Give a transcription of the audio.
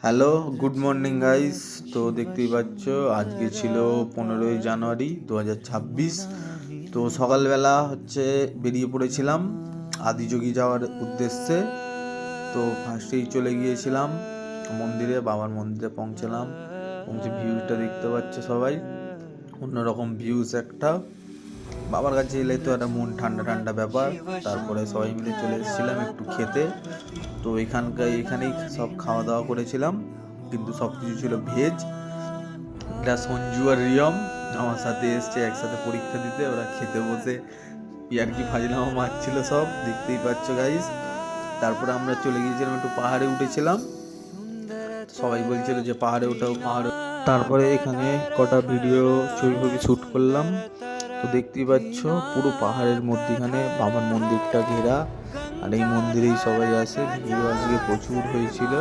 Hello, good morning guys. তো দেখতেই পাচ্ছ আজকে ছিল 15ই জানুয়ারি 2026। তো সকালবেলা বেরিয়ে পড়েছিলাম আদিযোগী যাওয়ার উদ্দেশ্যে। তো ফার্স্টেই চলে গিয়েছিলাম মন্দিরে, বাবার মন্দিরে পৌঁছে ভিউটা দেখতে পাচ্ছ সবাই, অন্যরকম ভিউস একটা। বাবার কাছে এলে তো একটা মন ঠান্ডা ঠান্ডা ব্যাপার। তারপরে সবাই মিলে চলে এসেছিলাম একটু খেতে। তো এখানেই সব খাওয়া দাওয়া করেছিলাম, কিন্তু সব কিছু ছিল ভেজ। এটা সঞ্জু আর রিয়ম আমার সাথে এসছে একসাথে পরীক্ষা দিতে। ওরা খেতে বসে ইয়ার্কি ফাজলামো মারছিল, সব দেখতেই পাচ্ছ গাইস। তারপরে আমরা চলে গিয়েছিলাম, একটু পাহাড়ে উঠেছিলাম। সবাই বলছিল যে পাহাড়ে ওঠাও পাহাড়ে। তারপরে এখানে কটা ভিডিও ছবি শ্যুট করলাম। তো দেখতেই পাচ্ছ পুরো পাহাড়ের মধ্যিখানে বাবার মন্দিরটা ঘেরা, আর এই মন্দিরেই সবাই আসে। ভিড় আজকে প্রচুর হয়েছিল।